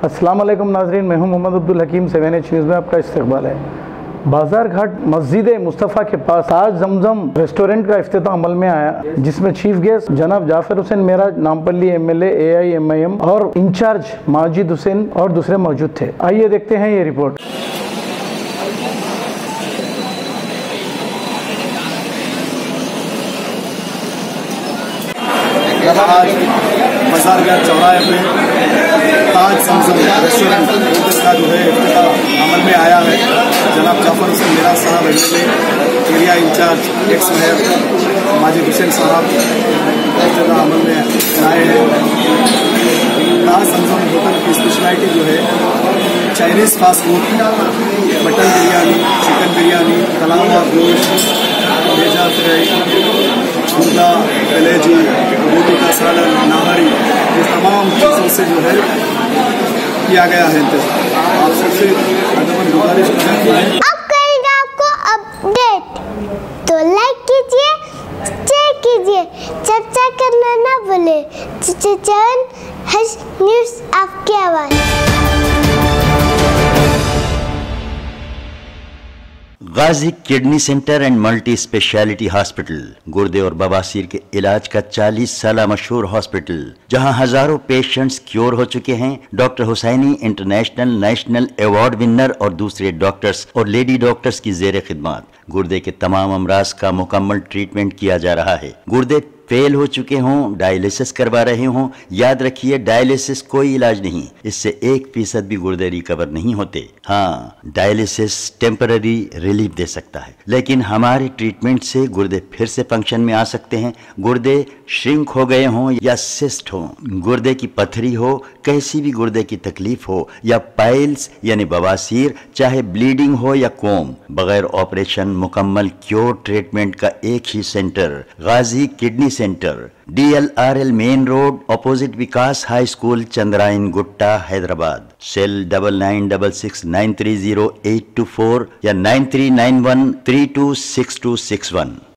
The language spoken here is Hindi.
अस्सलाम वालेकुम नाजरीन, मैं हूं मोहम्मद अब्दुल हकीम। 7H न्यूज़ में आपका इस्तकबाल है। बाजार घाट मस्जिद मुस्तफ़ा के पास आज जमजम रेस्टोरेंट का इफ्तिताह अमल में आया, जिसमें चीफ गेस्ट जनाब जाफर हुसैन मेराज, नामपल्ली MLA AIMIM और इंचार्ज माजिद हुसैन और दूसरे मौजूद थे। आइए देखते हैं ये रिपोर्ट। आज बाजार घाट चौराहे पे ताज जमजम रेस्टोरेंट का जो है इफ्तिताह अमल में आया है। जनाब जाफर हुसैन मेराज साहब MLA area in charge x mayor Majid Hussain साहब इफ्तिताह अमल में आए हैं। ताज जमजम होटल की स्पेशलिटी जो है Chinese fast food, mutton biryani, chicken biryani, तला हुआ गोश्त, भेजा फ्राई, मुर्गा, कलेजी, रोटी का सालन, नाहरी, ये तमाम चीज़ों से जो है किया गया है इंतजाम। आप सबसे अदब गुजारिश करते हैं अब करेंगे आपको अपडेट, तो लाइक कीजिए, शेयर कीजिए, सब्सक्राइब करना ना भूले। चैनल न्यूज़ आपकी आवाज़। Ghazi kidney center and multi speciality hospital, गुर्दे और बवासीर के इलाज का 40 साल मशहूर हॉस्पिटल, जहां हजारों पेशेंट्स क्योर हो चुके हैं। Doctor Husaini international national award winner और दूसरे डॉक्टर्स और लेडी डॉक्टर्स की जेर खिदमत गुर्दे के तमाम अमराज का मुकम्मल ट्रीटमेंट किया जा रहा है। गुर्दे फेल हो चुके हों, डायलिसिस करवा रहे हों, याद रखिए डायलिसिस कोई इलाज नहीं, इससे 1% भी गुर्दे रिकवर नहीं होते। हाँ, डायलिसिस टेम्पररी रिलीफ दे सकता है, लेकिन हमारे ट्रीटमेंट से गुर्दे फिर से फंक्शन में आ सकते हैं। गुर्दे श्रिंक हो गए हों या सिस्ट हो, गुर्दे की पथरी हो, कैसी भी गुर्दे की तकलीफ हो, या पाइल्स यानी बवासीर, चाहे ब्लीडिंग हो या कोम, बगैर ऑपरेशन मुकम्मल क्योर ट्रीटमेंट का एक ही center, Ghazi kidney center, DLRL main road, opposite Vikas high school, Chandrayan Gutta, Hyderabad. Cell 9966930824 या 9391326261।